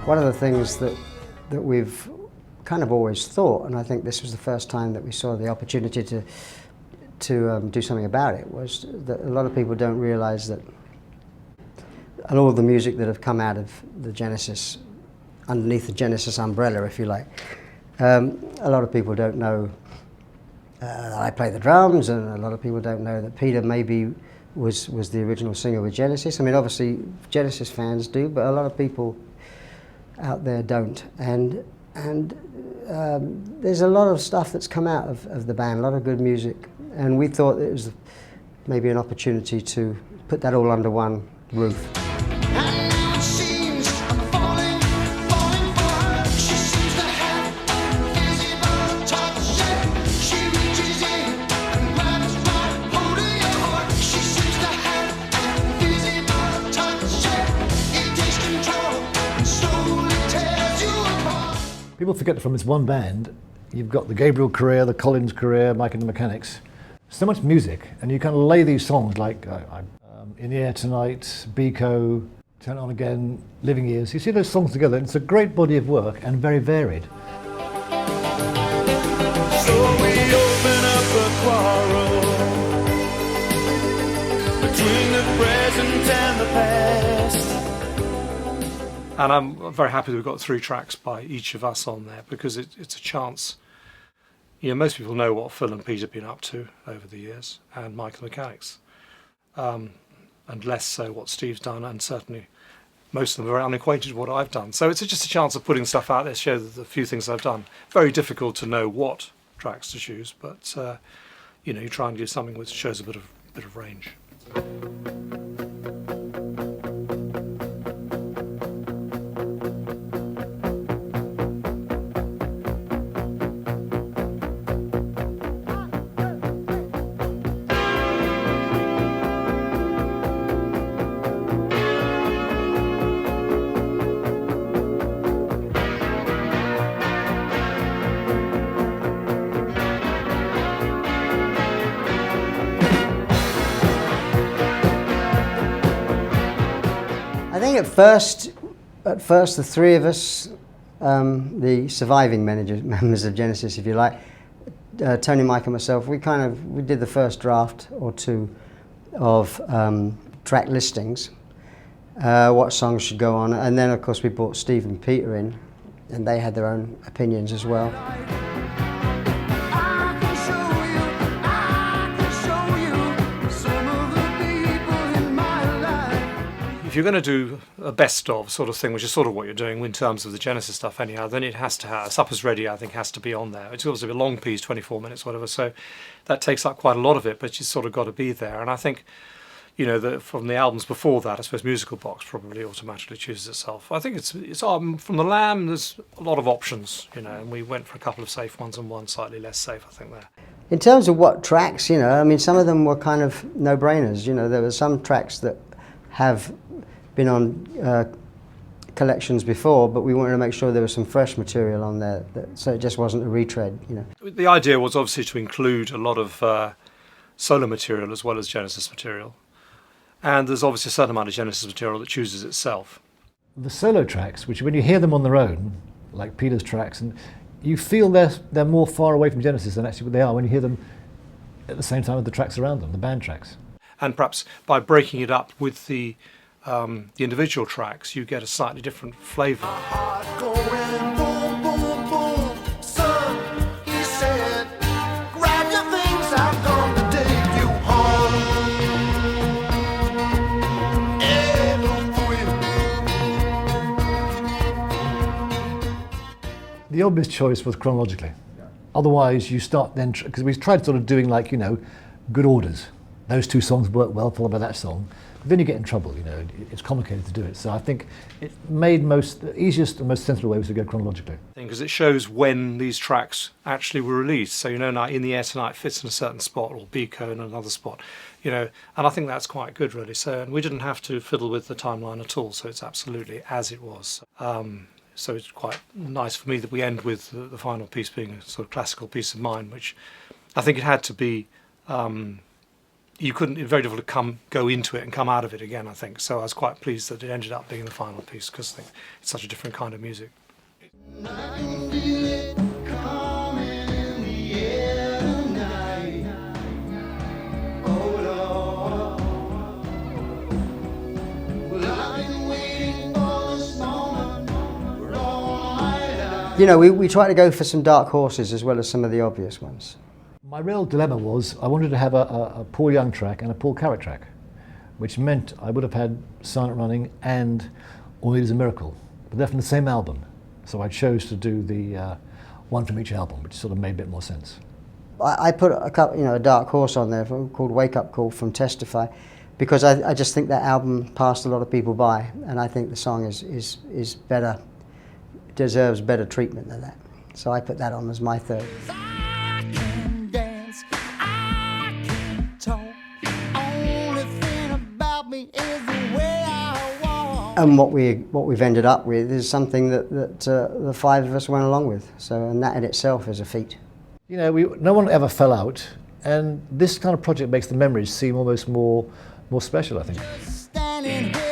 One of the things that we've kind of always thought, and I think this was the first time that we saw the opportunity to do something about it, was that a lot of people don't realise that all of the music that have come out of the Genesis, underneath the Genesis umbrella, if you like, a lot of people don't know that I play the drums, and a lot of people don't know that Peter maybe was the original singer with Genesis. I mean, obviously Genesis fans do, but a lot of people out there don't. And there's a lot of stuff that's come out of the band, a lot of good music, and we thought it was maybe an opportunity to put that all under one roof. People forget that from this one band, you've got the Gabriel career, the Collins career, Mike and the Mechanics. So much music, and you kind of lay these songs like In the Air Tonight, Biko, Turn It On Again, Living Years. You see those songs together, and it's a great body of work and very varied. So we open up a quarrel between the present and the past. And I'm very happy that we've got 3 tracks by each of us on there, because it's a chance. You know, most people know what Phil and Pete have been up to over the years, and Mike and the Mechanics, and less so what Steve's done, and certainly most of them are very unacquainted with what I've done. So it's just a chance of putting stuff out there, show the few things I've done. Very difficult to know what tracks to choose, but you know, you try and do something which shows a bit of range. I think at first the 3 of us, the surviving members of Genesis, if you like, Tony, Mike and myself, we did the first draft or 2 of track listings, what songs should go on, and then of course we brought Steve and Peter in, and they had their own opinions as well. If you're going to do a best of sort of thing, which is sort of what you're doing in terms of the Genesis stuff anyhow, then it has to have, Supper's Ready I think has to be on there. It's obviously a long piece, 24 minutes, whatever, so that takes up quite a lot of it, but you've sort of got to be there. And I think, you know, from the albums before that, I suppose Musical Box probably automatically chooses itself. I think it's from The Lamb, there's a lot of options, you know, and we went for a couple of safe ones and one slightly less safe, I think, there. In terms of what tracks, you know, I mean, some of them were kind of no-brainers, you know, there were some tracks that have been on collections before, but we wanted to make sure there was some fresh material on there, so it just wasn't a retread, you know. The idea was obviously to include a lot of solo material as well as Genesis material, and there's obviously a certain amount of Genesis material that chooses itself. The solo tracks, which when you hear them on their own, like Peter's tracks, and you feel they're more far away from Genesis than actually what they are when you hear them at the same time with the tracks around them, the band tracks. And perhaps by breaking it up with the individual tracks, you get a slightly different flavour. The obvious choice was chronologically. Otherwise, you start then, because we tried sort of doing like, you know, good orders. Those 2 songs work well, followed by that song. But then you get in trouble, you know, it's complicated to do it. So I think it made the easiest and most sensible way was to go chronologically. Because it shows when these tracks actually were released. So, you know, now In the Air Tonight fits in a certain spot, or Biko in another spot, you know, and I think that's quite good, really. So, and we didn't have to fiddle with the timeline at all, so it's absolutely as it was. So it's quite nice for me that we end with the final piece being a sort of classical piece of mine, which I think it had to be you couldn't, it's very difficult to go into it and come out of it again, I think. So I was quite pleased that it ended up being the final piece, because I think it's such a different kind of music. You know, we try to go for some dark horses as well as some of the obvious ones. My real dilemma was I wanted to have a Paul Young track and a Paul Carrack track, which meant I would have had Silent Running and All You Need Is a Miracle, but they're from the same album. So I chose to do the one from each album, which sort of made a bit more sense. I put a dark horse on there called Wake Up Call from Testify, because I just think that album passed a lot of people by, and I think the song is better, deserves better treatment than that. So I put that on as my third. I can dance, I can talk. Only thing about me is the way I walk. And what we've ended up with is something that the five of us went along with. So, and that in itself is a feat. You know, no one ever fell out, and this kind of project makes the memories seem almost more special, I think. Standing here